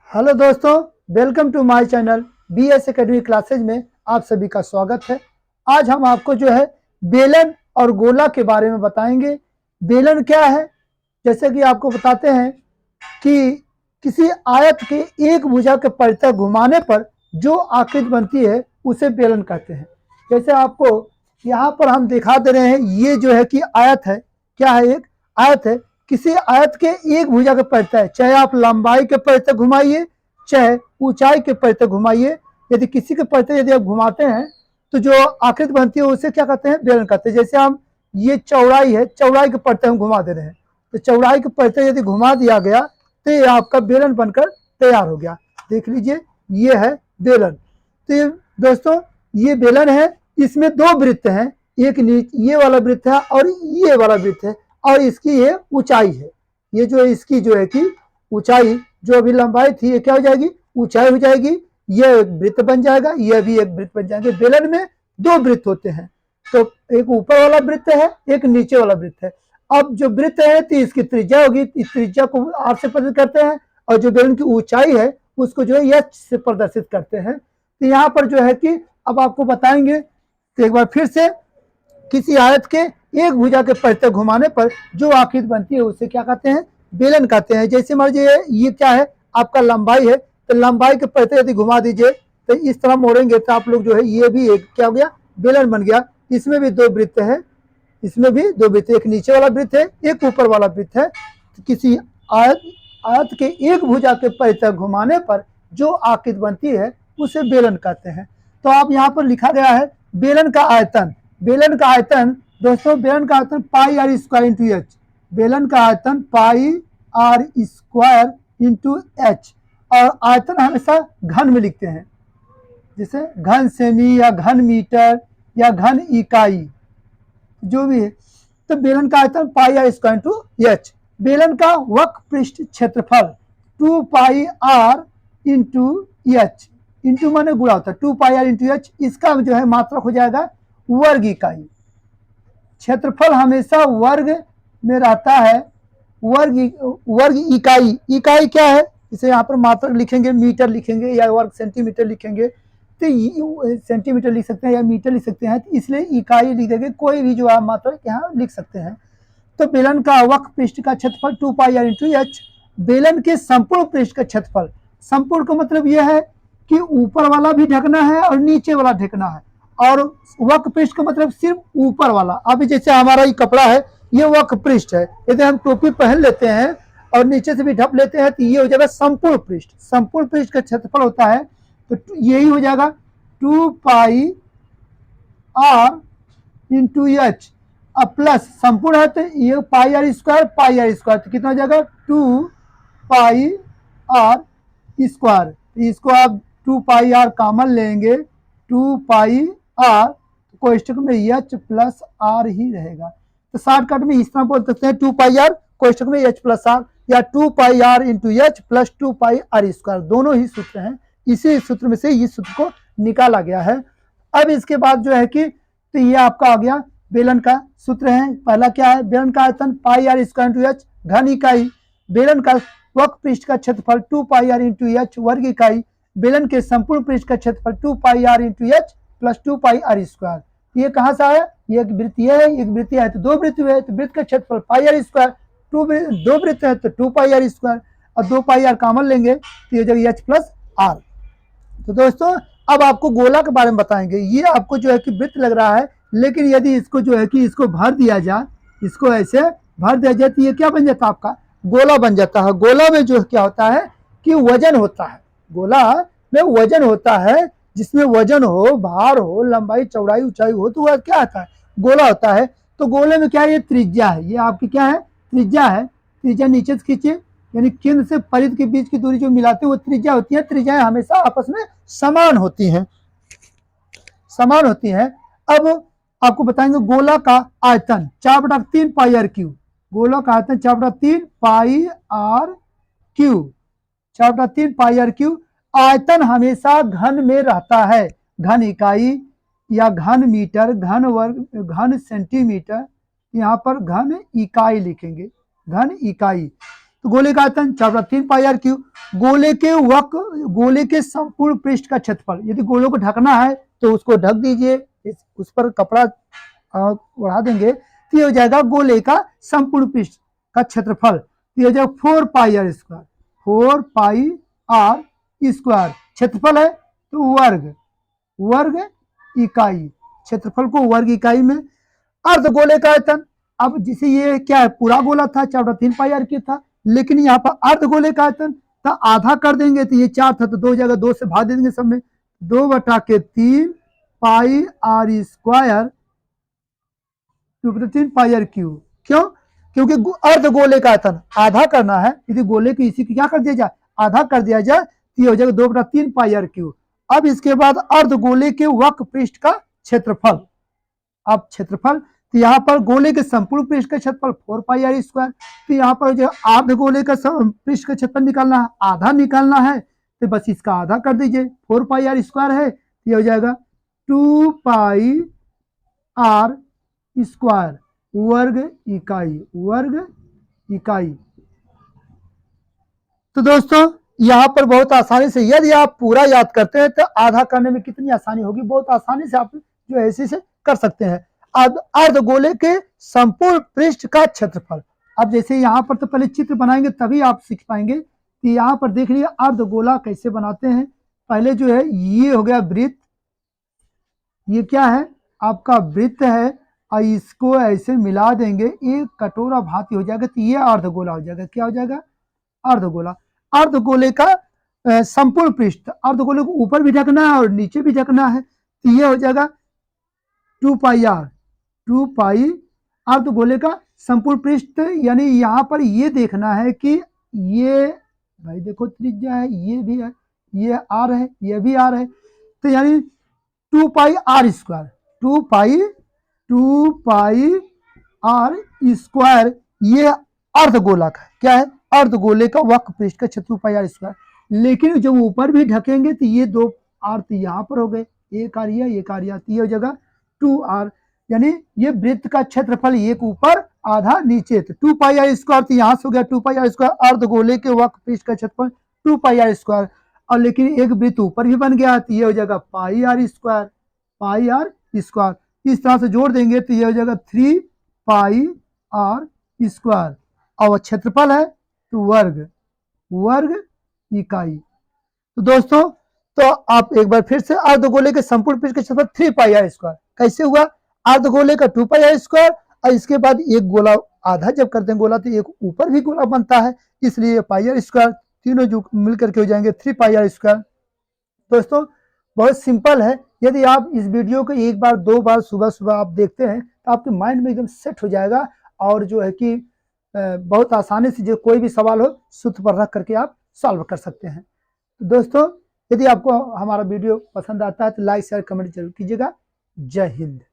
Hello दोस्तों, welcome to my channel BS academy classes में आप सभी का स्वागत है। आज हम आपको जो है बेलन और गोला के बारे में बताएंगे। बेलन क्या है, जैसे कि आपको बताते हैं कि किसी आयत के एक भुजा के परितः घुमाने पर जो आकृति बनती है उसे बेलन कहते हैं। जैसे आपको यहाँ पर हम दिखा दे रहे हैं, ये जो है कि आयत है। क्या है? एक आयत है। किसी आयत के एक भुजा के परितः, चाहे आप लंबाई के परितः घुमाइए चाहे ऊंचाई के परितः घुमाइए, यदि किसी के परितः यदि आप घुमाते हैं तो जो आकृति बनती है उसे क्या कहते हैं? बेलन कहते हैं। जैसे हम ये चौड़ाई है, चौड़ाई के परितः हम घुमा दे रहे हैं, तो चौड़ाई के परितः यदि घुमा दिया गया तो ये आपका बेलन बनकर तैयार हो गया। देख लीजिए, ये है बेलन। तो ये दोस्तों, ये बेलन है। इसमें दो वृत्त हैं, एक ये वाला वृत्त है और ये वाला वृत्त है, और इसकी ये ऊंचाई है। ये जो इसकी जो है कि ऊंचाई, जो अभी लंबाई थी, ये क्या हो जाएगी? ऊंचाई हो जाएगी। ये एक वृत्त बन जाएगा, यह भी एक वृत्त बन जाएंगे। बेलन में दो वृत्त होते हैं, तो एक ऊपर वाला वृत्त है, एक नीचे वाला वृत्त है। अब जो वृत्त है तो इसकी त्रिज्या होगी, इस त्रिज्या को R से प्रदर्शित करते हैं, और जो बेलन की ऊंचाई है उसको जो है H से प्रदर्शित करते हैं। तो यहाँ पर जो है कि अब आपको बताएंगे, तो एक बार फिर से, किसी आयत के एक भुजा के परितः घुमाने पर जो आकृति बनती है उसे क्या कहते हैं? बेलन कहते हैं। जैसे मान लीजिए ये क्या है? आपका लंबाई है, तो लंबाई के परितः यदि घुमा दीजिए तो इस तरह मोड़ेंगे तो आप लोग जो है ये भी एक क्या हो गया? बेलन बन गया। इसमें भी दो वृत्त है, इसमें भी दो वृत्त, एक नीचे वाला वृत्त है, एक ऊपर वाला वृत्त है। तो किसी आयत के एक भुजा के परितः घुमाने पर जो आकृति बनती है उसे बेलन कहते हैं। तो आप यहाँ पर लिखा गया है बेलन का आयतन। बेलन का आयतन दोस्तों, बेलन का आयतन पाई आर स्क्वायर इंटू एच। बेलन का आयतन पाई आर स्क्वायर इंटू एच। और आयतन हमेशा घन में लिखते हैं, जैसे घन सेमी या घन मीटर या घन इकाई, जो भी है। तो बेलन का आयतन पाई आर स्क्वायर इंटू एच। बेलन का वक्र पृष्ठ क्षेत्रफल 2 pi R into H. Into माने गुणा होता है, 2 पाई आर इंटू एच। इसका जो है मात्रक हो जाएगा वर्ग इकाई। क्षेत्रफल हमेशा वर्ग में रहता है। वर्ग इकाई, इकाई क्या है? इसे यहाँ पर मात्रक लिखेंगे, मीटर लिखेंगे या वर्ग सेंटीमीटर लिखेंगे, तो सेंटीमीटर लिख सकते हैं या मीटर लिख सकते हैं, तो इसलिए इकाई लिखेंगे। कोई भी जो आप मात्रक यहाँ लिख सकते हैं। तो बेलन का वक्र पृष्ठ का क्षेत्रफल 2 पाई आर इंटू एच। बेलन के संपूर्ण पृष्ठ का क्षेत्रफल, संपूर्ण का मतलब यह है कि ऊपर वाला भी ढकना है और नीचे वाला ढकना है, और वक्र पृष्ठ का मतलब सिर्फ ऊपर वाला। अभी जैसे हमारा ये कपड़ा है, ये वक्र पृष्ठ है। यदि हम टोपी पहन लेते हैं और नीचे से भी ढक लेते हैं तो ये हो जाएगा संपूर्ण पृष्ठ। संपूर्ण पृष्ठ का क्षेत्रफल होता है, तो यही हो जाएगा 2 पाई आर इंटू एच। अब प्लस संपूर्ण है तो ये पाई आर स्क्वायर, तो कितना हो जाएगा? 2 पाई आर स्क्वायर। इसको आप 2 पाई आर कॉमन लेंगे, 2 पाई आर, तो कोष्टक में एच प्लस आर ही रहेगा। तो शॉर्टकट में इस तरह बोल सकते हैं 2 पाई आर कोष्टक में एच प्लस आर, या 2 pi R into H plus 2 pi R square. दोनों ही सूत्र हैं, इसी सूत्र में से इस सूत्र को निकाला गया है। अब इसके बाद जो है कि, तो ये आपका आ गया बेलन का सूत्र है। पहला क्या है? बेलन का आयतन पाई आर स्क्वायर इंटू एच घन इकाई। बेलन का वक्र पृष्ठ का क्षेत्रफल 2 पाई आर इंटू एच वर्ग इकाई। बेलन के संपूर्ण पृष्ठ का क्षेत्रफल 2 pi R into H plus 2 pi R square. ये कहाँ से आया? ये एक वृत्तीय है, एक वृत्तीय है तो दो वृत्त हुए, तो वृत्त का क्षेत्रफल पाई आर स्क्वायर, दो वृत्त है तो 2 पाई आर स्क्वायर, और 2 पाई आर कॉमन लेंगे तो ये जगह एच प्लस आर। तो दोस्तों, अब आपको गोला के बारे में बताएंगे। ये आपको जो है कि वृत्त लग रहा है, लेकिन यदि इसको जो है कि इसको भर दिया जाए, इसको ऐसे भर दिया जाए तो ये क्या बन जाता है? आपका गोला बन जाता है। गोला में जो क्या होता है कि वजन होता है। गोला में वजन होता है, जिसमें वजन हो, भार हो, लंबाई चौड़ाई ऊंचाई हो, तो वह क्या आता है? गोला होता है। तो गोले में क्या है? ये त्रिज्या है, ये आपकी क्या है? त्रिज्या है। त्रिज्या नीचे से खींचिए, यानी केंद्र से परिध के बीच की दूरी जो मिलाते हैं वो त्रिज्या होती है। त्रिज्याएं हमेशा आपस में समान होती हैं, समान होती हैं। अब आपको बताएंगे गोला का आयतन 4/3 पाई आर क्यू। गोला का आयतन 4/3 pi R cube, 4/3 pi R cube. आयतन हमेशा घन में रहता है, घन इकाई या घन मीटर, घन वर्ग, घन सेंटीमीटर, यहाँ पर घन इकाई लिखेंगे, घन इकाई। तो गोले का आयतन 4/3 पाई आर क्यू। गोले के संपूर्ण पृष्ठ का क्षेत्रफल, यदि गोलों को ढकना है तो उसको ढक दीजिए, उस पर कपड़ा बढ़ा देंगे तो ये हो जाएगा गोले का संपूर्ण पृष्ठ का क्षेत्रफल। ये हो जाएगा 4 pi R square, 4 pi R square. क्षेत्रफल है तो वर्ग इकाई, क्षेत्रफल को वर्ग इकाई में। अर्धगोले का आयतन, अब जैसे ये क्या है, पूरा गोला था 4/3 पाई आर क्यूब था, लेकिन यहाँ पर अर्धगोले का आयतन तो आधा कर देंगे तो ये 4 था तो 2 जगह 2 से भाग देंगे सब में, 2/3 pi R square 2/3 pi R cube. क्यों? क्योंकि अर्धगोले का आयतन आधा करना है, यदि गोले को इसी को क्या कर दिया जाए, आधा कर दिया जाए तो ये हो जाएगा 2/3 पाई आर क्यूब। अब इसके बाद अर्धगोले के वक्र पृष्ठ का क्षेत्रफल। अब क्षेत्रफल तो यहाँ पर गोले के संपूर्ण पृष्ठ का क्षेत्रफल 4 पाई आर स्क्वायर, तो यहाँ पर जो अर्धगोले का पृष्ठ का क्षेत्रफल निकालना है, आधा निकालना है तो बस इसका आधा कर दीजिए, 4 पाई आर स्क्वायर है तो ये हो जाएगा 2 पाई आर स्क्वायर वर्ग इकाई। तो दोस्तों यहाँ पर बहुत आसानी से, यदि आप पूरा याद करते हैं तो आधा करने में कितनी आसानी होगी, बहुत आसानी से आप जो ऐसे से कर सकते हैं। अब अर्धगोले के संपूर्ण पृष्ठ का क्षेत्रफल, अब जैसे यहाँ पर तो पहले चित्र बनाएंगे तभी आप सीख पाएंगे कि यहाँ पर देख लिया अर्धगोला कैसे बनाते हैं। पहले जो है ये हो गया वृत्त, ये क्या है आपका वृत्त है, और इसको ऐसे मिला देंगे एक कटोरा भांति हो जाएगा तो ये अर्धगोला हो जाएगा। क्या हो जाएगा? अर्धगोला। अर्धगोले का संपूर्ण पृष्ठ, अर्धगोले को ऊपर भी ढकना है और नीचे भी ढकना है तो ये हो जाएगा 2 पाई अर्धगोले का संपूर्ण पृष्ठ। यानी यहाँ पर ये देखना है कि ये भाई देखो त्रिज्या है, ये भी है, ये आर है, ये भी आर है, तो यानी 2 pi R square, 2 pi R square ये अर्धगोला का क्या है, अर्धगोले का वक्र पृष्ठ का क्षेत्रफल 2 पाई आर स्क्वायर। लेकिन जब ऊपर भी ढकेंगे तो ये 2 आर तो यहाँ पर हो गए, एक आर ये, एक आर ये, तो ये हो जाएगा 2 आर। यानी ये वृत्त का क्षेत्रफल एक ऊपर आधा नीचे, तो 2 पाई आर स्क्वायर तो यहाँ से हो गया 2 पाई आर स्क्वायर। अर्धगोले के वक्र पृष्ठ का क्षेत्रफल 2 पाई आर स्क्वायर, और लेकिन एक वृत्त ऊपर भी बन गया तो ये हो जाएगा पाई आर स्क्वायर। इस तरह से जोड़ देंगे तो ये हो जाएगा 3 पाई आर स्क्वायर, और क्षेत्रफल है तो वर्ग इकाई। तो दोस्तों तो आप एक बार फिर से अर्धगोले के संपूर्ण पृष्ठ का क्षेत्रफल 3 पाई आर स्क्वायर कैसे हुआ, अर्धगोले का 2 पाई आर स्क्वायर, और इसके बाद एक गोला आधा जब करते हैं गोला तो एक ऊपर भी गोला बनता है, इसलिए पाई आर स्क्वायर, तीनों जो मिलकर के हो जाएंगे 3 पाई आर स्क्वायर। दोस्तों बहुत सिंपल है, यदि आप इस वीडियो को एक बार 2 बार सुबह आप देखते हैं तो आपके माइंड में एकदम सेट हो जाएगा, और जो है कि बहुत आसानी से जो कोई भी सवाल हो सूत्र पर रख करके आप सॉल्व कर सकते हैं। तो दोस्तों यदि आपको हमारा वीडियो पसंद आता है तो लाइक शेयर कमेंट जरूर कीजिएगा। जय हिंद।